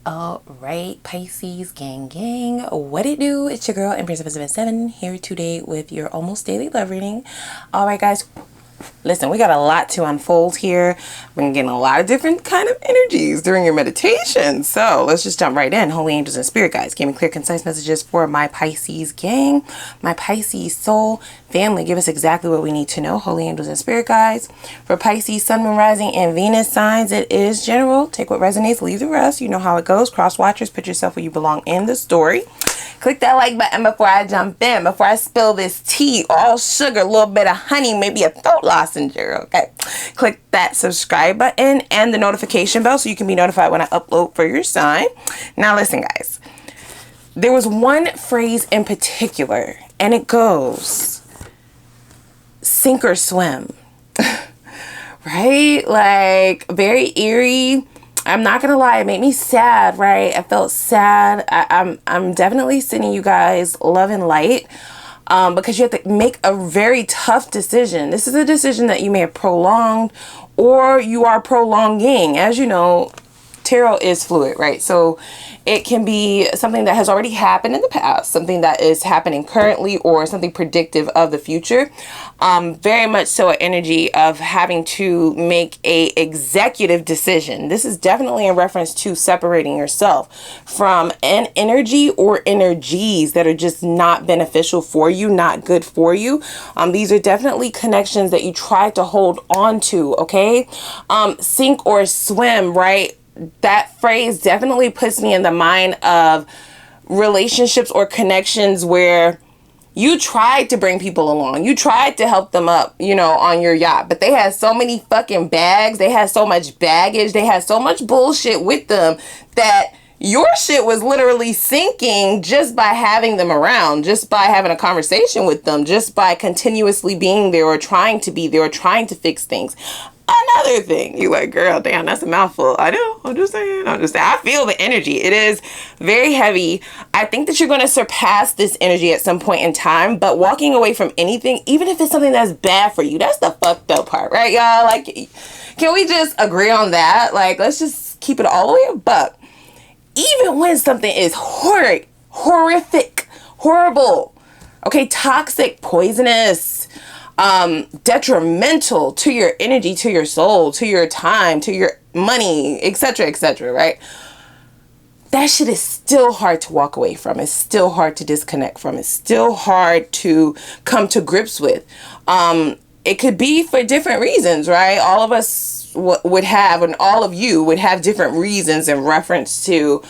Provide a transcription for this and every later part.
All right, Pisces gang, what it do? It's your girl Empress of 7 here today with your almost daily love reading. All right, guys, listen, we got a lot to unfold here. We're gonna get a lot of different kind of energies during your meditation. So let's just jump right in. Holy angels and spirit guides, give me clear, concise messages for my Pisces gang, my Pisces soul family. Give us exactly what we need to know. Holy angels and spirit guides. For Pisces, sun, moon, rising, and Venus signs, it is general. Take what resonates, leave the rest. You know how it goes. Cross watchers, put yourself where you belong in the story. Click that like button before I jump in, before I spill this tea, all sugar, a little bit of honey, maybe a throat lounger, okay? Click that subscribe button and the notification bell so you can be notified when I upload for your sign. Now listen, guys. There was one phrase in particular, and it goes, sink or swim, right? Like, very eerie. I'm not gonna lie, it made me sad, right? I felt sad. I'm definitely sending you guys love and light, because you have to make a very tough decision. This is a decision that you may have prolonged or you are prolonging. As you know, tarot is fluid, right? So it can be something that has already happened in the past, something that is happening currently, or something predictive of the future. Very much so an energy of having to make a executive decision. This is definitely in reference to separating yourself from an energy or energies that are just not beneficial for you, not good for you. These are definitely connections that you try to hold on to, okay? Sink or swim, right? That phrase definitely puts me in the mind of relationships or connections where you tried to bring people along. You tried to help them up, you know, on your yacht, but they had so many fucking bags. They had so much baggage. They had so much bullshit with them that your shit was literally sinking just by having them around, just by having a conversation with them, just by continuously being there or trying to be there or trying to fix things. Another thing, you like, girl, damn, that's a mouthful. I know. I'm just saying. I feel the energy. It is very heavy. I think that you're going to surpass this energy at some point in time, but walking away from anything, even if it's something that's bad for you, that's the fucked up part, right, y'all? Like, can we just agree on that? Like, let's just keep it all the way a buck. Even when something is horrific, horrible, okay, toxic, poisonous, detrimental to your energy, to your soul, to your time, to your money, etc., right? That shit is still hard to walk away from. It's still hard to disconnect from. It's still hard to come to grips with. It could be for different reasons, right? All of us would have, and all of you would have different reasons in reference to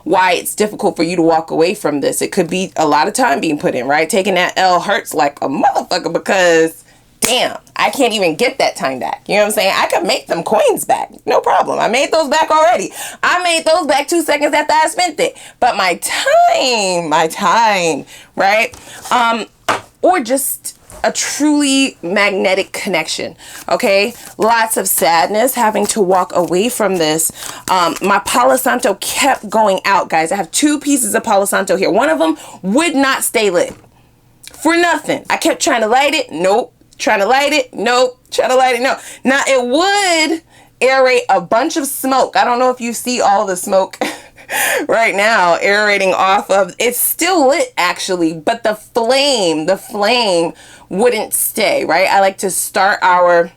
why it's difficult for you to walk away from this. It could be a lot of time being put in, right? Taking that L hurts like a motherfucker because, damn, I can't even get that time back. You know what I'm saying? I could make them coins back. No problem. I made those back already. I made those back 2 seconds after I spent it. But my time, right? Or just a truly magnetic connection, okay? Lots of sadness, having to walk away from this. My Palo Santo kept going out, guys. I have 2 pieces of Palo Santo here. One of them would not stay lit for nothing. I kept trying to light it. Nope. Trying to light it. Nope. Trying to light it. No. Now, it would aerate a bunch of smoke. I don't know if you see all the smoke right now aerating off of. It's still lit, actually, but the flame wouldn't stay, right? I like to start our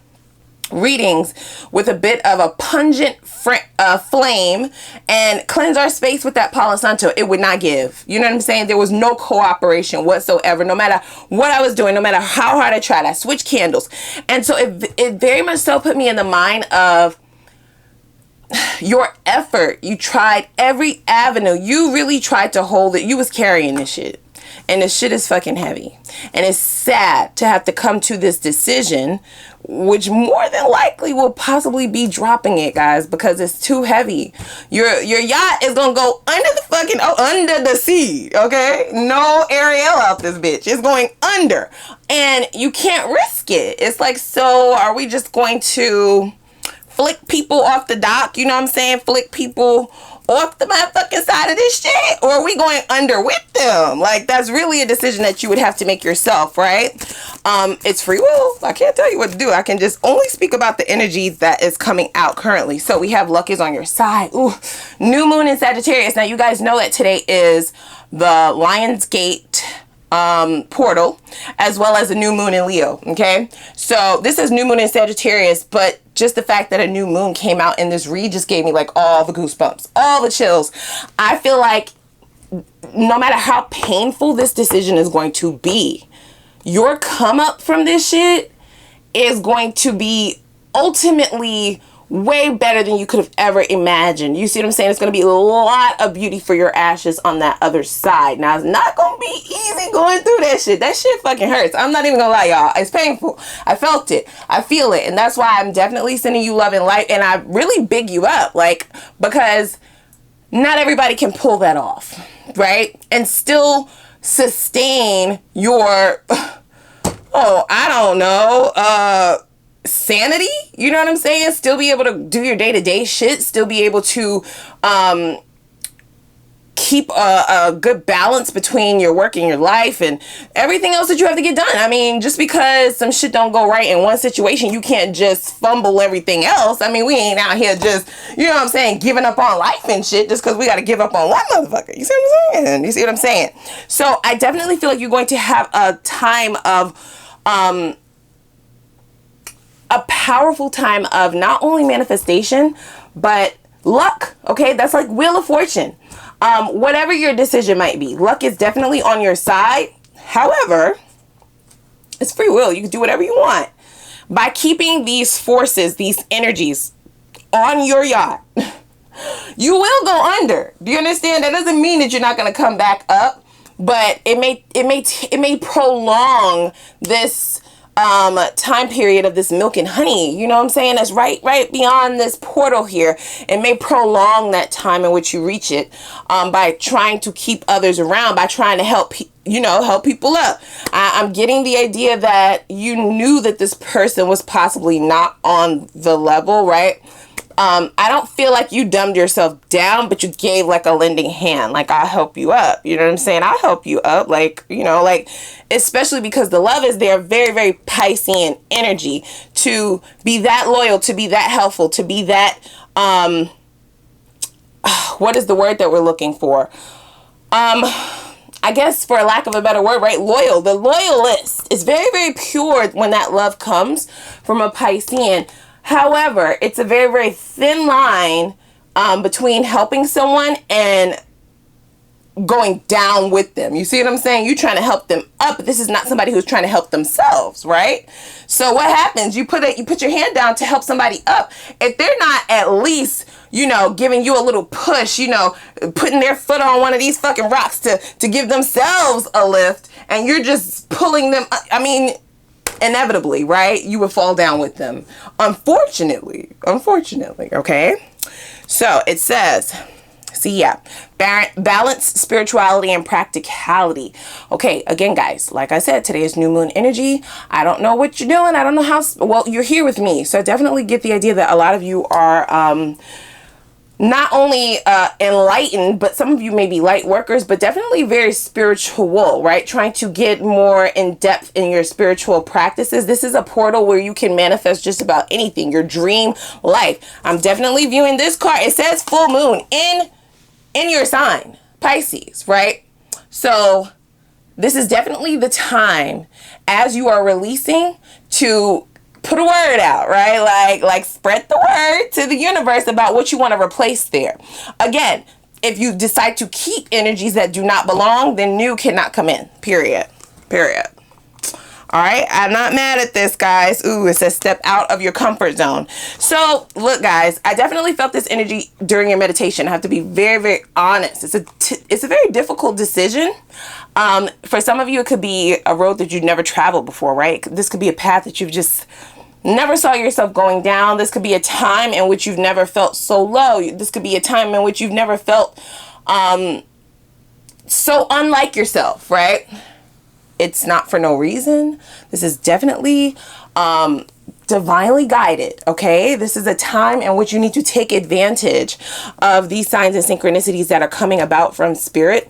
readings with a bit of a pungent flame and cleanse our space with that Palo Santo. It would not give. You know what I'm saying? There was no cooperation whatsoever, no matter what I was doing, no matter how hard I tried. I switched candles. And so it very much so put me in the mind of your effort. You tried every avenue. You really tried to hold it. You was carrying this shit. And this shit is fucking heavy. And it's sad to have to come to this decision, which more than likely will possibly be dropping it, guys, because it's too heavy. Your yacht is gonna go under the sea, okay? No Ariel out this bitch. It's going under. And you can't risk it. It's like, so are we just going to flick people off the dock? You know what I'm saying? Flick people off the motherfucking side of this shit, or are we going under with them? Like, that's really a decision that you would have to make yourself, right? It's free will. I can't tell you what to do. I can just only speak about the energy that is coming out currently. So we have luck is on your side. Ooh, new moon in Sagittarius. Now you guys know that today is the Lionsgate portal, as well as a new moon in Leo. Okay, so this is new moon in Sagittarius, but just the fact that a new moon came out in this read just gave me like all the goosebumps, all the chills. I feel like no matter how painful this decision is going to be, your come up from this shit is going to be ultimately way better than you could have ever imagined. You see what I'm saying? It's going to be a lot of beauty for your ashes on that other side. Now, it's not going to be easy going through that shit. That shit fucking hurts. I'm not even going to lie, y'all. It's painful. I felt it. I feel it. And that's why I'm definitely sending you love and light. And I really big you up, like, because not everybody can pull that off, right? And still sustain your, oh, I don't know, sanity, you know what I'm saying? Still be able to do your day-to-day shit, still be able to keep a good balance between your work and your life and everything else that you have to get done. I mean, just because some shit don't go right in one situation, you can't just fumble everything else. I mean, we ain't out here just, you know what I'm saying, giving up on life and shit just because we got to give up on one motherfucker. You see what I'm saying? You see what I'm saying? So I definitely feel like you're going to have a time of a powerful time of not only manifestation, but luck. Okay, that's like Wheel of Fortune. Whatever your decision might be, luck is definitely on your side. However, it's free will. You can do whatever you want. By keeping these forces, these energies on your yacht, you will go under. Do you understand? That doesn't mean that you're not going to come back up, but it may prolong this time period of this milk and honey, you know what I'm saying? That's right beyond this portal here. It may prolong that time in which you reach it by trying to keep others around, by trying to help people up. I'm getting the idea that you knew that this person was possibly not on the level, right? I don't feel like you dumbed yourself down, but you gave like a lending hand. Like, I'll help you up. You know what I'm saying? I'll help you up. Like, you know, like, especially because the love is there, very, very Piscean energy to be that loyal, to be that helpful, to be that, what is the word that we're looking for? I guess for lack of a better word, right? Loyal. The loyalist is very, very pure when that love comes from a Piscean. However, it's a very, very thin line between helping someone and going down with them. You see what I'm saying? You're trying to help them up, but this is not somebody who's trying to help themselves, right? So what happens? You put your hand down to help somebody up. If they're not at least, you know, giving you a little push, you know, putting their foot on one of these fucking rocks to give themselves a lift, and you're just pulling them, I mean, inevitably, right? You would fall down with them. Unfortunately, okay? So it says, see, yeah, balance, spirituality, and practicality. Okay, again, guys, like I said, today is new moon energy. I don't know what you're doing. I don't know how, well, you're here with me. So I definitely get the idea that a lot of you are, not only enlightened, but some of you may be light workers, but definitely very spiritual, right? Trying to get more in depth in your spiritual practices. This is a portal where you can manifest just about anything, your dream life. I'm definitely viewing this card. It says full moon in your sign, Pisces, right? So this is definitely the time as you are releasing to put a word out, right? Like spread the word to the universe about what you want to replace there. Again, if you decide to keep energies that do not belong, then new cannot come in, period. All right, I'm not mad at this, guys. Ooh, it says step out of your comfort zone. So look, guys, I definitely felt this energy during your meditation. I have to be very, very honest. It's a very difficult decision. For some of you, it could be a road that you've never traveled before, right? This could be a path that you've just never saw yourself going down. This could be a time in which you've never felt so low. This could be a time in which you've never felt so unlike yourself, right? It's not for no reason. This is definitely divinely guided, okay? This is a time in which you need to take advantage of these signs and synchronicities that are coming about from spirit.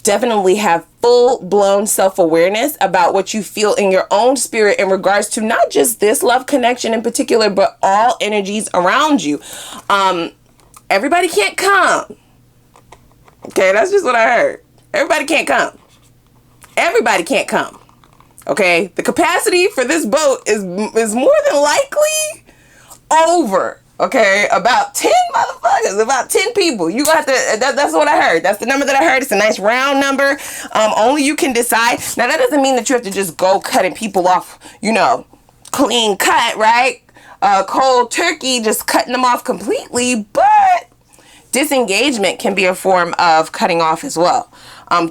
Definitely have full-blown self-awareness about what you feel in your own spirit in regards to not just this love connection in particular, but all energies around you. Everybody can't come. Okay, that's just what I heard. Everybody can't come. Everybody can't come. Okay, the capacity for this boat is more than likely over. Okay, about 10 motherfuckers, about 10 people. You got to, that's what I heard. That's the number that I heard. It's a nice round number. Only you can decide. Now, that doesn't mean that you have to just go cutting people off, you know, clean cut, right? Cold turkey, just cutting them off completely. But disengagement can be a form of cutting off as well.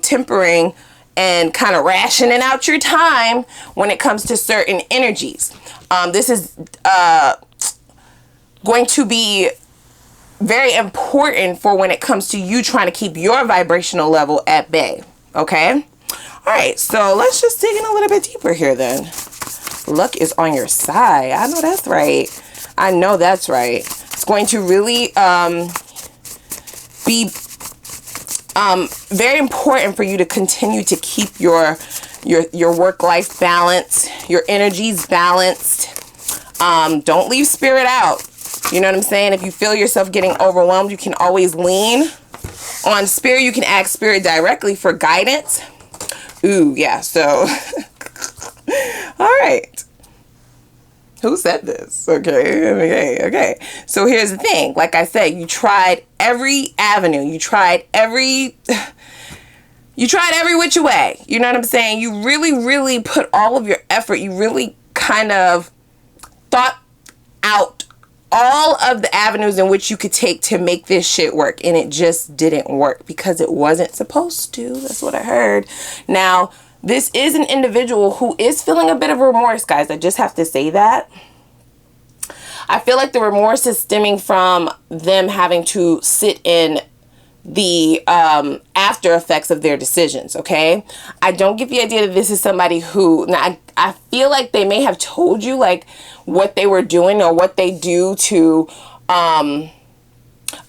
Tempering and kind of rationing out your time when it comes to certain energies. This is going to be very important for when it comes to you trying to keep your vibrational level at bay. Okay? All right, so let's just dig in a little bit deeper here then. Luck is on your side. I know that's right. I know that's right. It's going to really be very important for you to continue to keep your work-life balance, your energies balanced. Don't leave spirit out. You know what I'm saying? If you feel yourself getting overwhelmed, you can always lean on spirit. You can ask spirit directly for guidance. Ooh, yeah, so all right. Who said this? Okay. So here's the thing. Like I said, you tried every avenue. You tried every which way. You know what I'm saying? You really put all of your effort. You really kind of thought out all of the avenues in which you could take to make this shit work. And it just didn't work because it wasn't supposed to. That's what I heard. Now, this is an individual who is feeling a bit of remorse, guys. I just have to say that. I feel like the remorse is stemming from them having to sit in the after effects of their decisions, okay? I don't get the idea that this is somebody who... Now, I feel like they may have told you, like, what they were doing or what they do to...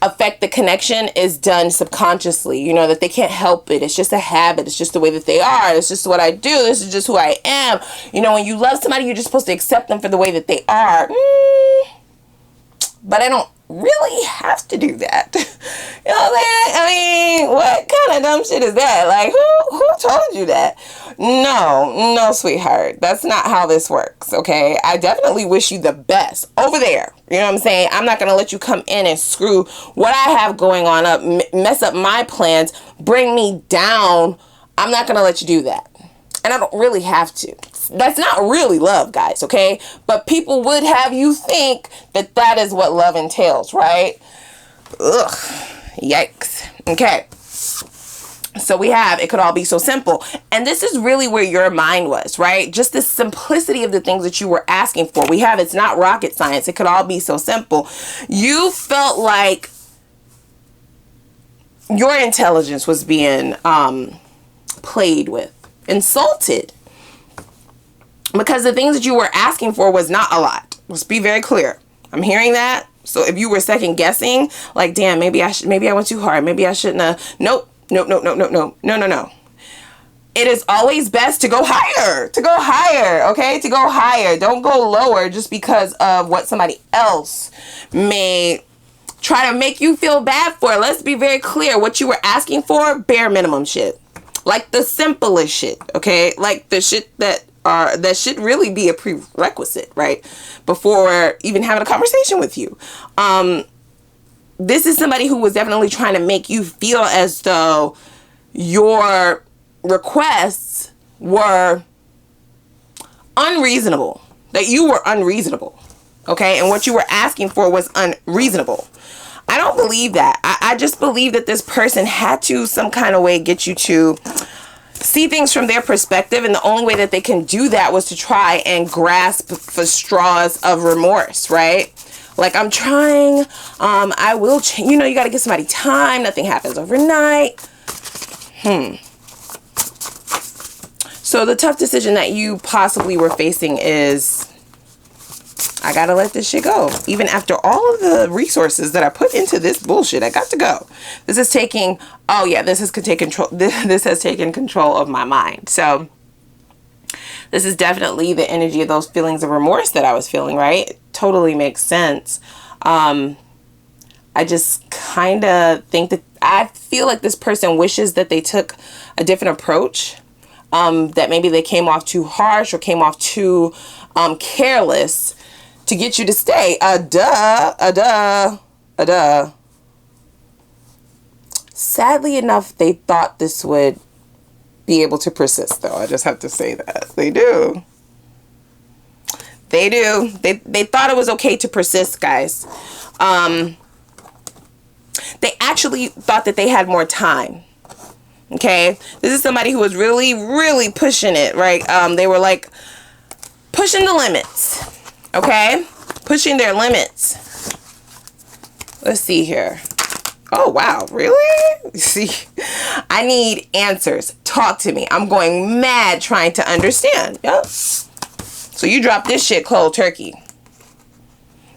affect the connection is done subconsciously. You know, that they can't help it. It's just a habit. It's just the way that they are. It's just what I do. This is just who I am. You know, when you love somebody, you're just supposed to accept them for the way that they are. But I don't really have to do that. You know what I'm saying? I mean, what kind of dumb shit is that? Like, who told you that? No, sweetheart. That's not how this works, okay? I definitely wish you the best over there. You know what I'm saying? I'm not going to let you come in and screw what I have going on up, mess up my plans, bring me down. I'm not going to let you do that. And I don't really have to. That's not really love, guys, okay? But people would have you think that that is what love entails, right? Ugh. Yikes. Okay. So we have, it could all be so simple. And this is really where your mind was, right? Just the simplicity of the things that you were asking for. We have, it's not rocket science. It could all be so simple. You felt like your intelligence was being played with, insulted. Because the things that you were asking for was not a lot. Let's be very clear. I'm hearing that. So if you were second guessing, like, damn, maybe I went too hard. Maybe I shouldn't have. Nope. No. It is always best to go higher. Okay? To go higher. Don't go lower just because of what somebody else may try to make you feel bad for. Let's be very clear. What you were asking for, bare minimum shit. Like the simplest shit. Okay? Like the shit that should really be a prerequisite, right? Before even having a conversation with you. This is somebody who was definitely trying to make you feel as though your requests were unreasonable. That you were unreasonable. Okay? And what you were asking for was unreasonable. I don't believe that. I just believe that this person had to some kind of way get you to see things from their perspective, and the only way that they can do that was to try and grasp for straws of remorse, right? Like, I'm trying, I will change. You know, you got to give somebody time. Nothing happens overnight. So the tough decision that you possibly were facing is I gotta let this shit go. Even after all of the resources that I put into this bullshit, I got to go. This is taking, oh yeah, this has taken control. This has taken control of my mind. So this is definitely the energy of those feelings of remorse that I was feeling, right? It totally makes sense. I just kind of think that I feel like this person wishes that they took a different approach. That maybe they came off too harsh or came off too careless to get you to stay. Sadly enough, they thought this would be able to persist, though. I just have to say that. They do. They do. They thought it was okay to persist, guys. They actually thought that they had more time. Okay? This is somebody who was really, really pushing it, right? They were like pushing the limits. Okay? Pushing their limits. Let's see here. Oh, wow. Really? See, I need answers. Talk to me. I'm going mad trying to understand. Yep. So you drop this shit cold turkey.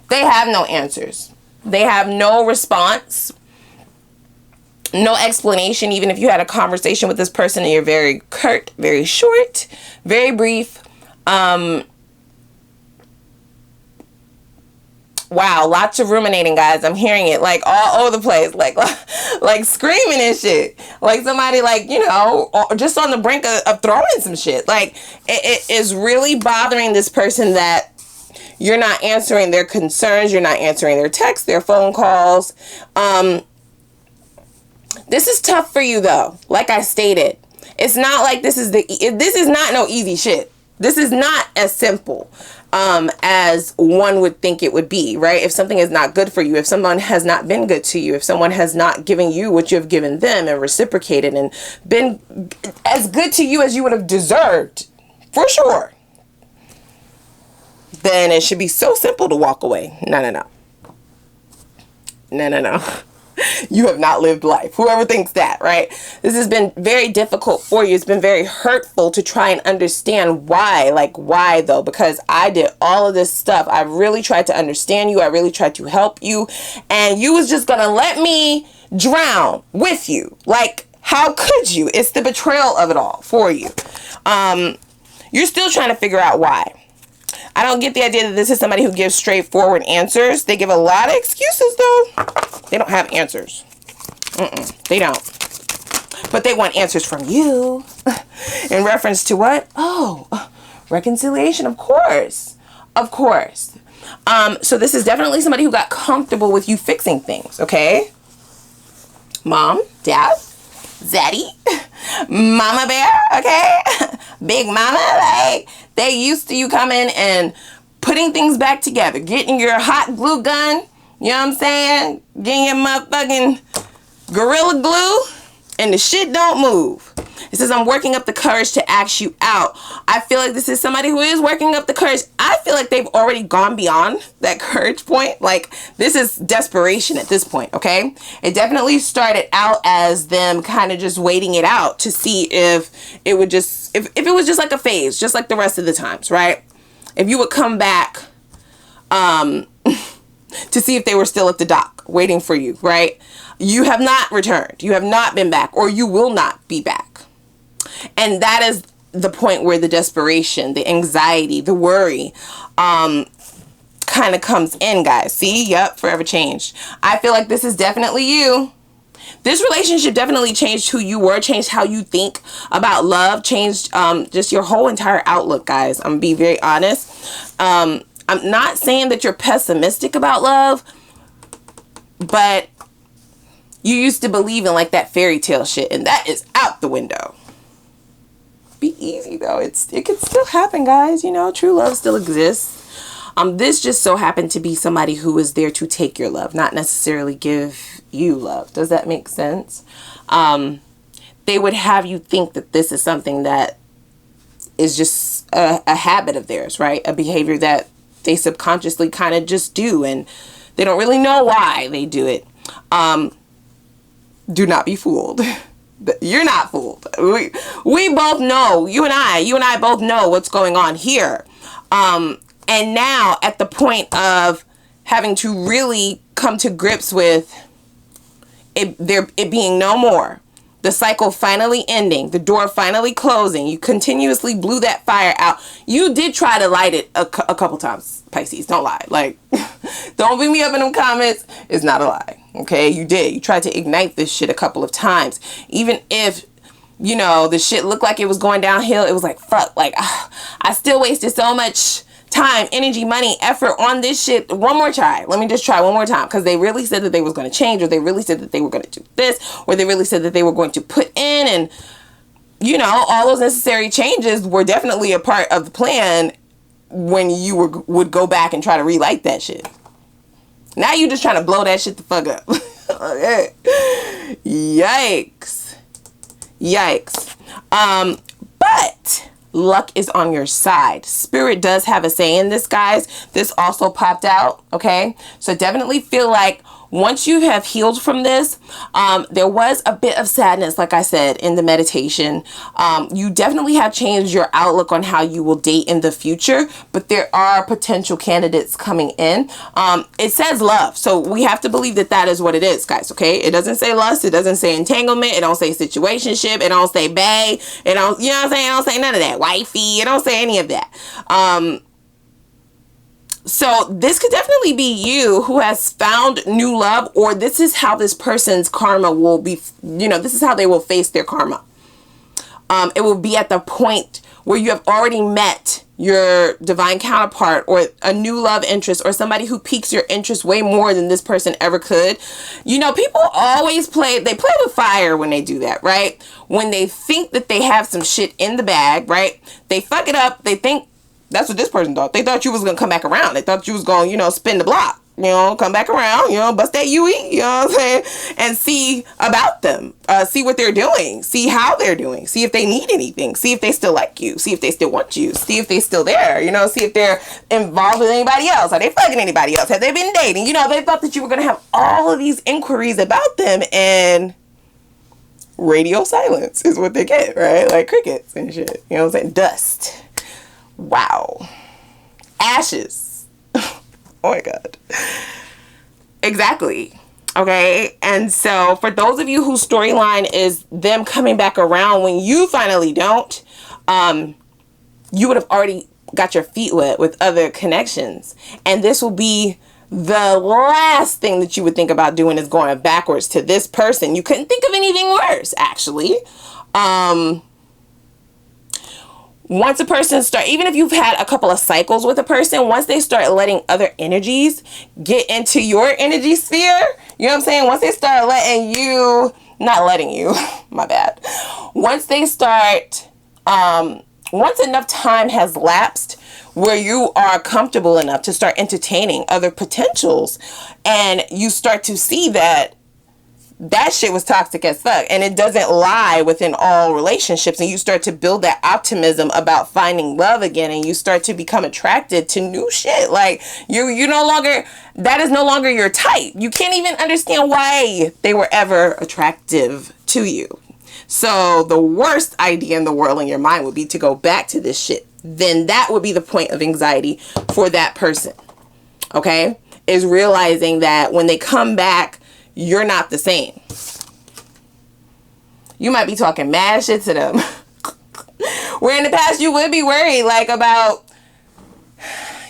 They have no answers. They have no response. No explanation. Even if you had a conversation with this person and you're very curt, very short, very brief. Wow, lots of ruminating, guys. I'm hearing it like all over the place, like screaming and shit. Like somebody, like, you know, just on the brink of throwing some shit. Like it is really bothering this person that you're not answering their concerns, you're not answering their texts, their phone calls. This is tough for you though. Like I stated, it's not like this is not no easy shit. This is not as simple as one would think it would be, right? If something is not good for you, if someone has not been good to you, if someone has not given you what you have given them and reciprocated and been as good to you as you would have deserved, for sure, then it should be so simple to walk away. No. You have not lived life. Whoever thinks that, right? This has been very difficult for you. It's been very hurtful to try and understand why. Like, why though? Because I did all of this stuff. I really tried to understand you. I really tried to help you. And you was just gonna let me drown with you. Like, how could you? It's the betrayal of it all for you. You're still trying to figure out why. I don't get the idea that this is somebody who gives straightforward answers. They give a lot of excuses, though. They don't have answers. They don't. But they want answers from you. In reference to what? Oh, reconciliation, of course. Of course. So this is definitely somebody who got comfortable with you fixing things, okay? Mom, dad, zaddy, mama bear, okay? Big mama, like, they used to you coming and putting things back together, getting your hot glue gun, you know what I'm saying? Getting your motherfucking Gorilla Glue, and the shit don't move. It says, I'm working up the courage to ask you out. I feel like this is somebody who is working up the courage. I feel like they've already gone beyond that courage point. Like, this is desperation at this point, okay? It definitely started out as them kind of just waiting it out to see if it would just, if it was just like a phase, just like the rest of the times, right? If you would come back to see if they were still at the dock waiting for you, right? You have not returned. You have not been back, or you will not be back. And that is the point where the desperation, the anxiety, the worry kind of comes in, guys. See? Yep, forever changed. I feel like this is definitely you. This relationship definitely changed who you were, changed how you think about love, changed just your whole entire outlook, guys. I'm going to be very honest. I'm not saying that you're pessimistic about love, but you used to believe in like that fairy tale shit, and that is out the window. Be easy though. It can still happen, guys. You know, true love still exists. This just so happened to be somebody who was there to take your love, not necessarily give you love. Does that make sense? They would have you think that this is something that is just a habit of theirs, right? A behavior that they subconsciously kind of just do, and they don't really know why they do it. Do not be fooled. You're not fooled. We both know, you and I both know what's going on here. And And now at the point of having to really come to grips with it being no more, the cycle finally ending, the door finally closing, you continuously blew that fire out. You did try to light it a couple times, Pisces. Don't lie. Like, don't beat me up in them comments. It's not a lie. Okay, you did. You tried to ignite this shit a couple of times. Even if, you know, the shit looked like it was going downhill, it was like, fuck, like, I still wasted so much time, energy, money, effort on this shit. One more try. Let me just try one more time, because they really said that they was going to change, or they really said that they were going to do this, or they really said that they were going to put in, and, you know, all those necessary changes were definitely a part of the plan when you would go back and try to relight that shit. Now you just trying to blow that shit the fuck up. Okay. Yikes. Yikes. But luck is on your side. Spirit does have a say in this, guys. This also popped out, okay? So definitely feel like once you have healed from this, there was a bit of sadness, like I said, in the meditation. You definitely have changed your outlook on how you will date in the future, but there are potential candidates coming in. It says love, so we have to believe that that is what it is, guys, okay? It doesn't say lust, it doesn't say entanglement, it don't say situationship, it don't say bae, it don't, you know what I'm saying? It don't say none of that. Wifey, it don't say any of that. So this could definitely be you who has found new love, or this is how this person's karma will be, you know, this is how they will face their karma. It will be at the point where you have already met your divine counterpart, or a new love interest, or somebody who piques your interest way more than this person ever could. You know, people always play with fire when they do that, right? When they think that they have some shit in the bag, right? They fuck it up. They think, that's what this person thought. They thought you was going to come back around. They thought you was going, you know, spin the block, you know, come back around, you know, bust that UE, you know what I'm saying? And see about them, see what they're doing, see how they're doing, see if they need anything, see if they still like you, see if they still want you, see if they still there, you know, see if they're involved with anybody else. Are they fucking anybody else? Have they been dating? You know, they thought that you were going to have all of these inquiries about them, and radio silence is what they get, right? Like crickets and shit, you know what I'm saying? Dust. Wow. Ashes. Oh my God. Exactly. Okay. And so for those of you whose storyline is them coming back around when you finally don't, you would have already got your feet wet with other connections. And this will be the last thing that you would think about doing, is going backwards to this person. You couldn't think of anything worse, actually. Once a person even if you've had a couple of cycles with a person, once they start letting other energies get into your energy sphere, you know what I'm saying? Once they start not letting you, my bad. Once they start, once enough time has lapsed where you are comfortable enough to start entertaining other potentials, and you start to see that shit was toxic as fuck, and it doesn't lie within all relationships, and you start to build that optimism about finding love again, and you start to become attracted to new shit. Like you no longer, that is no longer your type. You can't even understand why they were ever attractive to you. So the worst idea in the world in your mind would be to go back to this shit. Then that would be the point of anxiety for that person. Okay? Is realizing that when they come back, you're not the same. You might be talking mad shit to them. Where in the past you would be worried, like, about,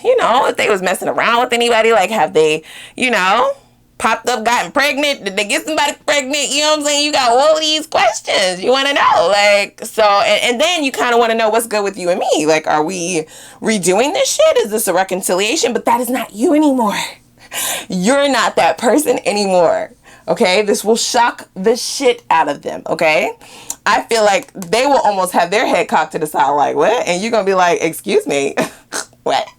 you know, if they was messing around with anybody, like, have they, you know, popped up, gotten pregnant? Did they get somebody pregnant? You know what I'm saying? You got all these questions you want to know. Like, so, and then you kind of want to know what's good with you and me. Like, are we redoing this shit? Is this a reconciliation? But that is not you anymore. You're not that person anymore. Okay? This will shock the shit out of them. Okay? I feel like they will almost have their head cocked to the side, like, what? And you're going to be like, excuse me. What?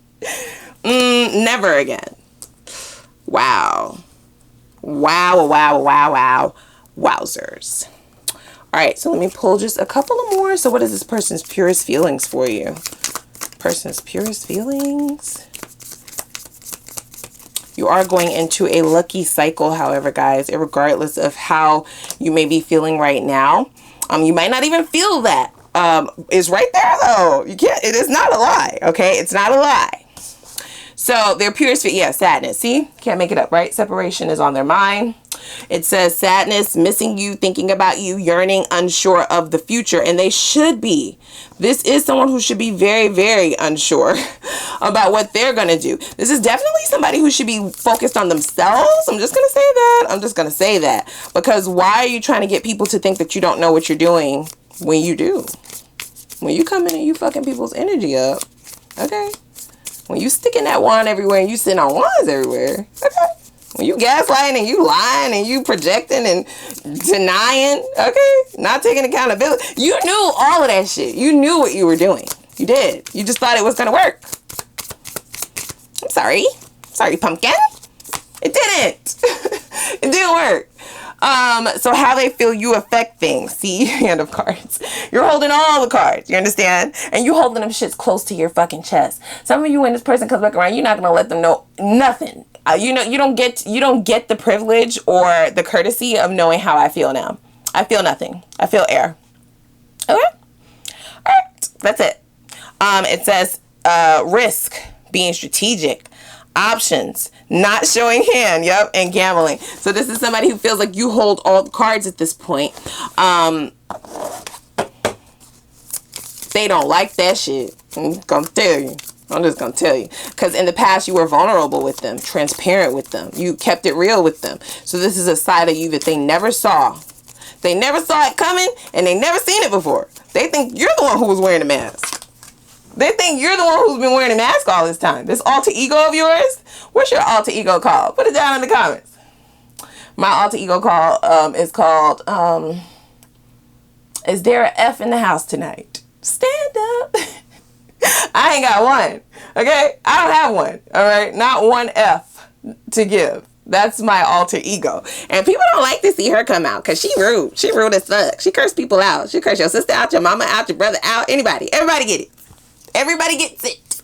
Never again. Wow. Wow, wow, wow, wow. Wowzers. All right, so let me pull just a couple of more. So what is this person's purest feelings for you? Person's purest feelings. You are going into a lucky cycle, however, guys, regardless of how you may be feeling right now. You might not even feel that. It's right there, though. You can't, it is not a lie, okay? It's not a lie. So their purest, yeah, sadness. See, can't make it up, right? Separation is on their mind. It says sadness, missing you, thinking about you, yearning, unsure of the future. And they should be. This is someone who should be very, very unsure about what they're going to do. This is definitely somebody who should be focused on themselves. I'm just going to say that. I'm just going to say that. Because why are you trying to get people to think that you don't know what you're doing when you do? When you come in and you fucking people's energy up. Okay? When you sticking that wand everywhere and you sitting on wands everywhere. Okay? When you gaslighting and you lying and you projecting and denying, okay? Not taking accountability. You knew all of that shit. You knew what you were doing. You did. You just thought it was going to work. I'm sorry. Sorry, pumpkin. It didn't. It didn't work. So how they feel you affect things. See, hand of cards. You're holding all the cards. You understand? And you holding them shits close to your fucking chest. Some of you, when this person comes back around, you're not going to let them know nothing. You know, you don't get the privilege or the courtesy of knowing how I feel now. I feel nothing. I feel air. Okay? All right. That's it. It says risk, being strategic, options, not showing hand, yep, and gambling. So this is somebody who feels like you hold all the cards at this point. They don't like that shit. I'm gonna tell you. I'm just going to tell you. Because in the past, you were vulnerable with them, transparent with them. You kept it real with them. So this is a side of you that they never saw. They never saw it coming, and they never seen it before. They think you're the one who was wearing a mask. They think you're the one who's been wearing a mask all this time. This alter ego of yours, what's your alter ego called? Put it down in the comments. My alter ego is called, is there an F in the house tonight? Stand up. I ain't got one. Okay? I don't have one. All right? Not one F to give. That's my alter ego. And people don't like to see her come out because she rude. She rude as fuck. She curse people out. She curse your sister out, your mama out, your brother out, anybody. Everybody get it. Everybody gets it.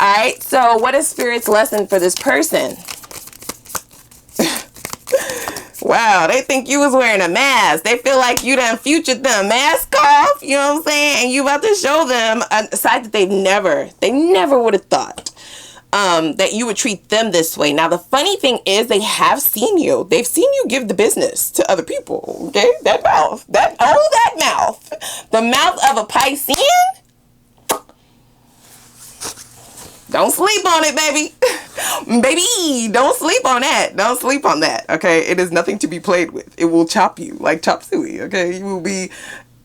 All right? So what is Spirit's lesson for this person? Wow, they think you was wearing a mask. They feel like you done futured them mask off, you know what I'm saying? And you about to show them a side that they never would have thought that you would treat them this way. Now, the funny thing is they have seen you. They've seen you give the business to other people, okay? That mouth, that mouth, the mouth of a Piscean. Don't sleep on it, baby. Baby, don't sleep on that. Don't sleep on that, okay? It is nothing to be played with. It will chop you like chop suey, okay? You will be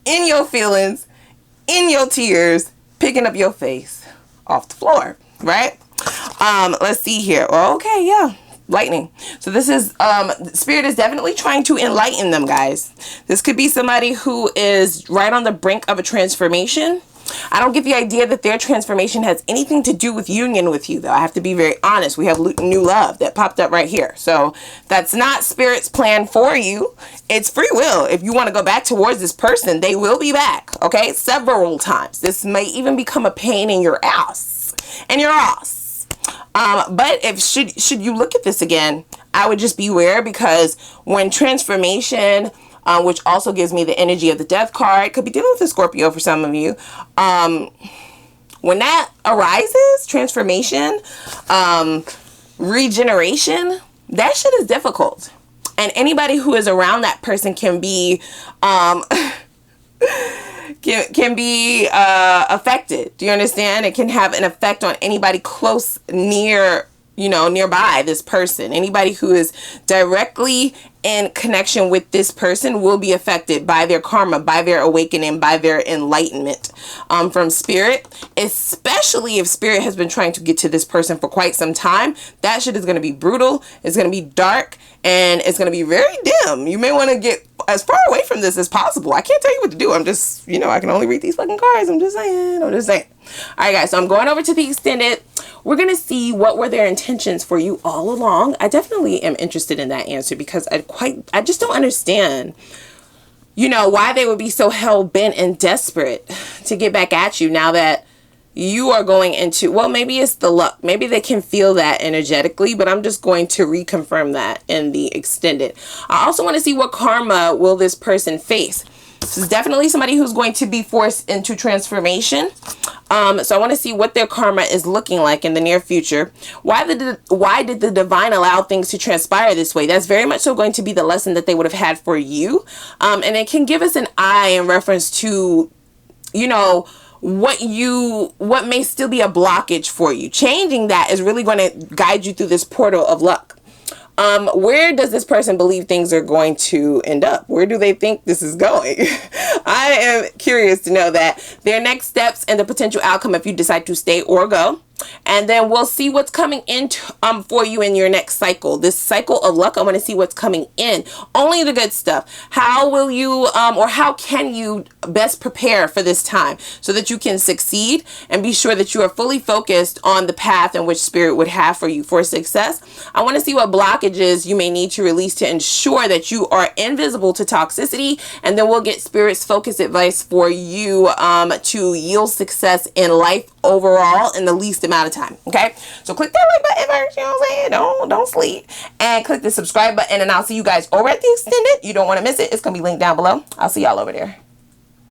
in your feelings, in your tears, picking up your face off the floor, right? Let's see here. Okay, yeah. Lightning. So this is, Spirit is definitely trying to enlighten them, guys. This could be somebody who is right on the brink of a transformation. I don't get the idea that their transformation has anything to do with union with you, though. I have to be very honest. We have new love that popped up right here. So that's not Spirit's plan for you. It's free will. If you want to go back towards this person, they will be back, okay? Several times. This may even become a pain in your ass. But if should you look at this again, I would just beware, because when transformation, which also gives me the energy of the Death card, could be dealing with a Scorpio for some of you. When that arises, transformation, regeneration, that shit is difficult. And anybody who is around that person can be affected. Do you understand? It can have an effect on anybody close, near, nearby this person. Anybody who is directly in connection with this person will be affected by their karma, by their awakening, by their enlightenment from Spirit. Especially if Spirit has been trying to get to this person for quite some time. That shit is going to be brutal. It's going to be dark. And it's going to be very dim. You may want to get as far away from this as possible. I can't tell you what to do. I'm just, I can only read these fucking cards. I'm just saying. All right, guys. So I'm going over to the extended. We're going to see what were their intentions for you all along. I definitely am interested in that answer, because I just don't understand, why they would be so hell-bent and desperate to get back at you now that you are going into, well, maybe it's the luck. Maybe they can feel that energetically, but I'm just going to reconfirm that in the extended. I also want to see what karma will this person face. This is definitely somebody who's going to be forced into transformation. So I want to see what their karma is looking like in the near future. Why did the divine allow things to transpire this way? That's very much so going to be the lesson that they would have had for you. And it can give us an eye in reference to, you know, what may still be a blockage for you. Changing that is really going to guide you through this portal of luck. Where does this person believe things are going to end up? Where do they think this is going? I am curious to know that. Their next steps and the potential outcome if you decide to stay or go. And then we'll see what's coming in for you in your next cycle. This cycle of luck, I want to see what's coming in. Only the good stuff. How will you or how can you best prepare for this time so that you can succeed and be sure that you are fully focused on the path in which Spirit would have for you for success? I want to see what blockages you may need to release to ensure that you are invisible to toxicity. And then we'll get Spirit's focus advice for you to yield success in life overall in the least amount of time. Okay, so click that like button first, you know what I'm saying? Don't sleep, and click the subscribe button, and I'll see you guys over at the extended. You don't want to miss it. It's gonna be linked down below. I'll see y'all over there.